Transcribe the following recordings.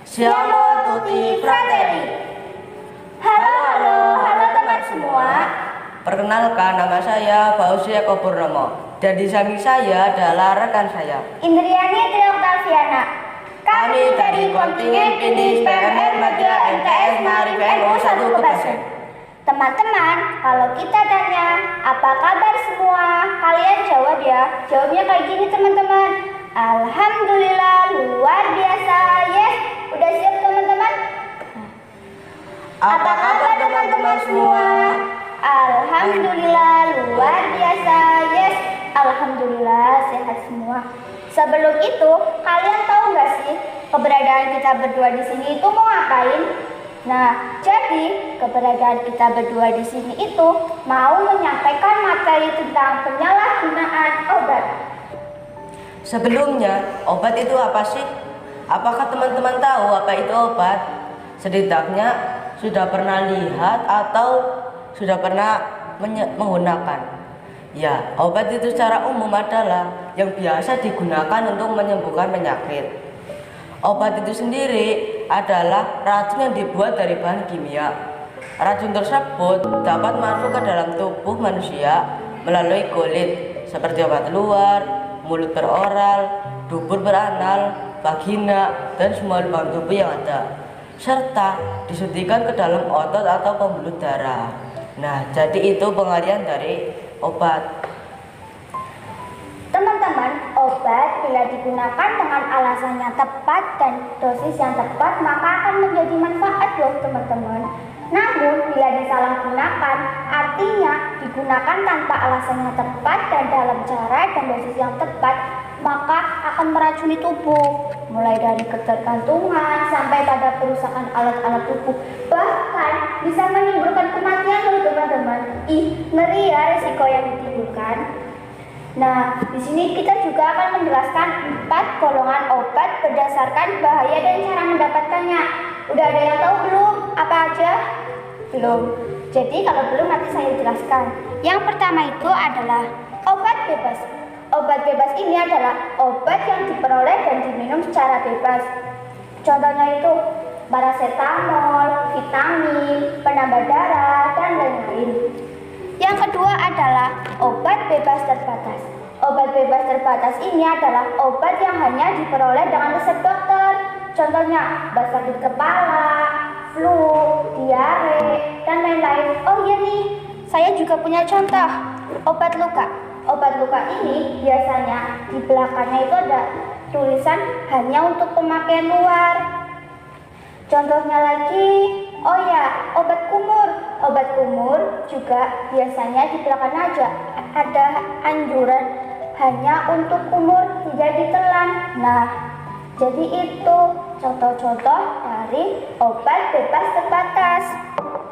Siamo tutti fratelli. Halo teman semua. Perkenalkan, nama saya Fauzi Eko Purnomo dan di samping saya adalah rekan saya, Indriani Trioktaviana. Kami dari kontingen Indis PMR Madya MTS Maarif NU 1 Kebasen. Teman-teman, kalau kita tanya apa kabar semua, kalian jawab ya. Jawabnya kayak gini teman-teman. Alhamdulillah, luar biasa. Yes, udah siap teman-teman? Apa kabar teman-teman semua? Alhamdulillah, luar biasa. Yes, alhamdulillah sehat semua. Sebelum itu, kalian tahu nggak sih keberadaan kita berdua di sini itu mau ngapain? Nah, jadi keberadaan kita berdua di sini itu mau menyampaikan materi tentang penyalahgunaan obat. Sebelumnya, obat itu apa sih? Apakah teman-teman tahu apa itu obat? Setidaknya sudah pernah lihat atau sudah pernah menggunakan. Ya, obat itu secara umum adalah yang biasa digunakan untuk menyembuhkan penyakit. Obat itu sendiri adalah racun yang dibuat dari bahan kimia. Racun tersebut dapat masuk ke dalam tubuh manusia melalui kulit, seperti obat luar, mulut beroral, dubur beranal, vagina, dan semua lubang tubuh yang ada, serta disuntikan ke dalam otot atau pembuluh darah. Nah, jadi itu pengertian dari obat. Teman-teman, obat bila digunakan dengan alasan yang tepat dan dosis yang tepat maka akan menjadi manfaat loh teman-teman. Namun bila disalahgunakan artinya digunakan tanpa alasan yang tepat dan dalam cara dan dosis yang tepat maka akan meracuni tubuh, mulai dari ketergantungan sampai pada perusakan alat-alat tubuh, bahkan bisa menimbulkan kematian loh teman-teman. Ngeri ya risiko yang ditimbulkan. Nah, di sini kita juga akan menjelaskan 4 golongan obat berdasarkan bahaya dan cara mendapatkannya. Udah ada yang tahu belum? Apa aja? Belum. Jadi kalau belum nanti saya jelaskan. Yang pertama itu adalah obat bebas. Obat bebas ini adalah obat yang diperoleh dan diminum secara bebas. Contohnya itu paracetamol, vitamin, penambah darah, dan lain-lain. Yang kedua adalah obat bebas terbatas. Obat bebas terbatas ini adalah obat yang hanya diperoleh dengan resep dokter. Contohnya obat sakit kepala, flu, diare, dan lain-lain. Oh iya nih, saya juga punya contoh. Obat luka. Obat luka ini biasanya di belakangnya itu ada tulisan hanya untuk pemakaian luar. Contohnya lagi, oh ya, obat kumur. Obat kumur juga biasanya di belakang aja ada anjuran hanya untuk kumur, tidak ditelan. Nah, jadi itu contoh-contoh dari obat bebas terbatas.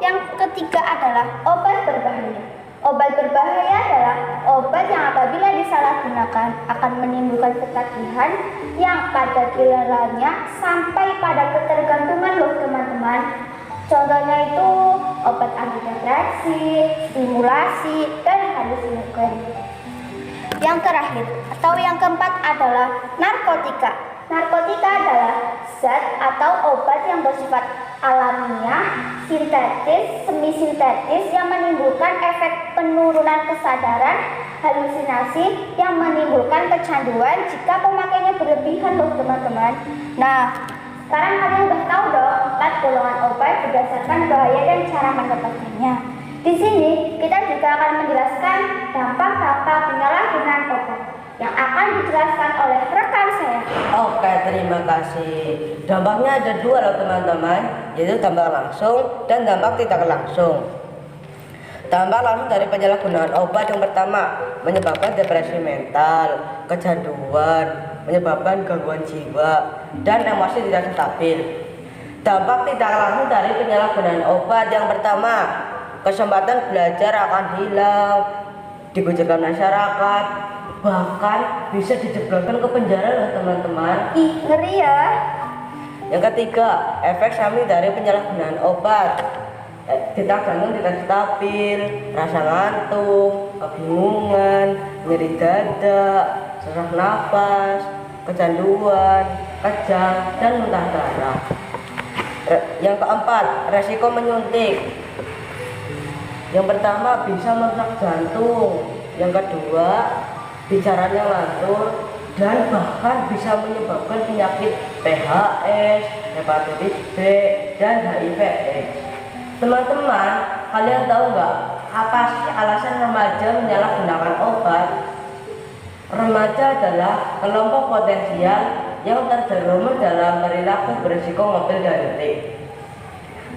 Yang ketiga adalah obat berbahaya. Obat berbahaya adalah obat yang apabila disalahgunakan akan menimbulkan ketagihan yang pada gilirannya sampai pada ketergantungan loh teman-teman. Contohnya itu obat antidepresi, stimulasi, dan halusinogen. Yang terakhir atau yang keempat adalah narkotika. Narkotika adalah zat atau obat yang bersifat alamiah, sintetis, semi-sintetis yang menimbulkan efek penurunan kesadaran, halusinasi yang menimbulkan kecanduan jika pemakaiannya berlebihan loh teman-teman. Nah, sekarang kalian udah tahu dong 4 golongan obat berdasarkan bahaya dan cara mendapatkannya. Di sini kita juga akan menjelaskan dampak-dampak penyalahgunaan obat yang akan dijelaskan oleh rekan saya. Oke, terima kasih. Dampaknya ada 2 loh teman-teman, yaitu dampak langsung dan dampak tidak langsung. Dampak langsung dari penyalahgunaan obat yang pertama menyebabkan depresi mental, kecanduan, menyebabkan gangguan jiwa, dan emosi tidak stabil. Dampak tidak langsung dari penyalahgunaan obat yang pertama, kesempatan belajar akan hilang, dikucilkan masyarakat, bahkan bisa dijebloskan ke penjara loh teman-teman. Ngeri ya. Yang ketiga, efek samping dari penyalahgunaan obat, detak jantung tidak stabil, rasa ngantuk, kebingungan, nyeri dada, sesak napas, kecanduan, kejang, dan muntah darah. Yang keempat, resiko menyuntik. Yang pertama bisa merusak jantung. Yang kedua, bicaranya lantur dan bahkan bisa menyebabkan penyakit PHS, hepatitis B, dan HIV/AIDS. Teman-teman, kalian tahu nggak apa sih alasan remaja menyalahgunakan obat? Remaja adalah kelompok potensial yang terjerumus dalam perilaku berisiko ngambil dan nyuntik.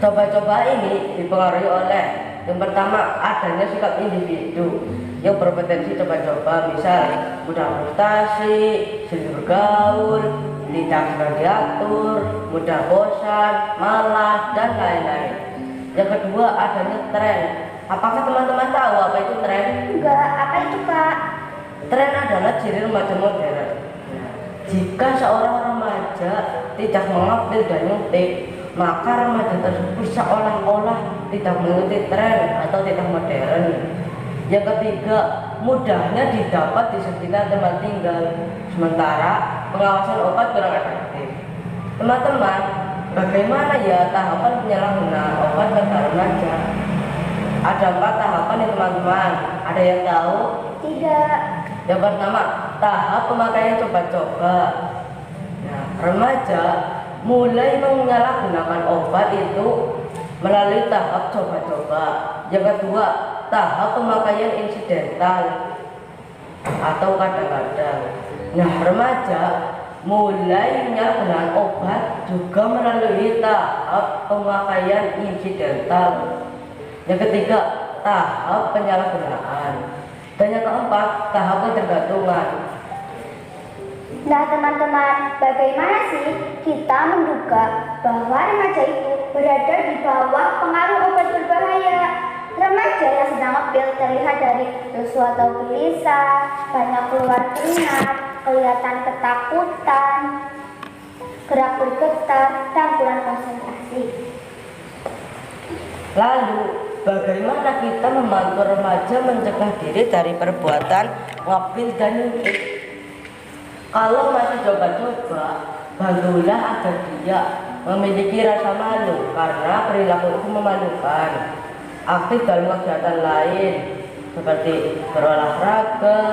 Coba-coba ini dipengaruhi oleh yang pertama, adanya sikap individu yang berpotensi coba-coba, misal mudah frustasi, sulit bergaul, tidak bisa diatur, mudah bosan, malas, dan lain-lain. Yang kedua, adanya tren. Apakah teman-teman tahu apa itu tren? Enggak, apa itu Kak? Tren adalah ciri remaja modern. Jika seorang remaja tidak mengambil dan nyuntik, maka remaja tersebut seolah-olah tidak mengikuti tren atau tidak modern. Yang ketiga, mudahnya didapat di sekitar tempat tinggal, sementara pengawasan obat kurang efektif. Teman-teman, bagaimana ya tahapan penyalahgunaan obat pada remaja? Ada 4 tahapan ya teman-teman. Ada yang tahu? Tidak. Yang pertama, tahap pemakaian coba-coba. Nah, remaja mulai menyalahgunakan obat itu melalui tahap coba-coba. Yang kedua, tahap pemakaian insidental atau kadang-kadang. Nah, remaja mulai menyalahgunakan obat juga melalui tahap pemakaian insidental. Yang ketiga, tahap penyalahgunaan. Dan yang keempat, tahap ketergantungan. Nah teman-teman, bagaimana sih kita menduga bahwa remaja itu berada di bawah pengaruh obat berbahaya? Remaja yang sedang ngebel terlihat dari lesu atau gelisah, banyak keluar keringat, kelihatan ketakutan, gerak bergetar, dan kurang konsentrasi. Lalu, bagaimana kita membantu remaja mencegah diri dari perbuatan ngambil dan nyuntik? Kalau masih coba-coba, bantulah agar dia memiliki rasa malu karena perilaku itu memalukan. Aktif dalam kegiatan lain seperti berolahraga,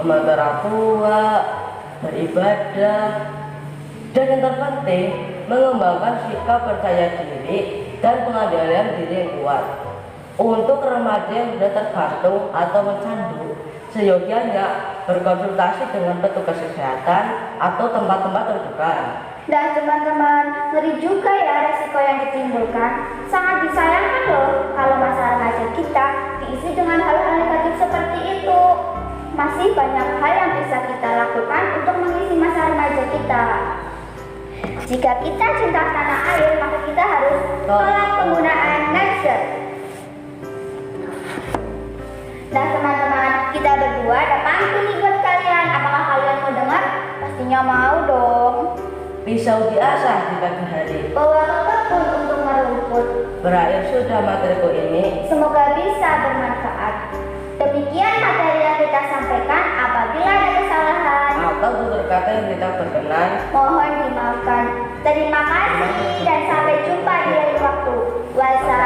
membantu orang tua, beribadah, dan yang terpenting mengembangkan sikap percaya diri dan pengendalian diri yang kuat. Untuk remaja yang sudah tergantung atau mencandu, seyogianya berkonsultasi dengan petugas kesehatan atau tempat-tempat rujukan. Dan teman-teman, ngeri juga ya resiko yang ditimbulkan. Sangat disayangkan loh kalau masa remaja kita diisi dengan hal-hal negatif seperti itu. Masih banyak hal yang bisa kita lakukan untuk mengisi masa remaja kita. Jika kita cinta tanah air, maka kita harus tolak penggunaan nasher. Nah teman-teman, kita berdua ada pantun nih buat kalian. Apakah kalian mau dengar? Pastinya mau dong. Pisau diasah di pagi hari, Bawa ke kebun untuk merumput. berakhir sudah materiku ini. Semoga bisa bermanfaat. Demikian materi yang kita sampaikan. Apabila ada kesalahan, Atau tutur kata yang tidak berkenan, mohon dimaafkan. Terima kasih dan sampai jumpa di lain waktu. Wassalamualaikum.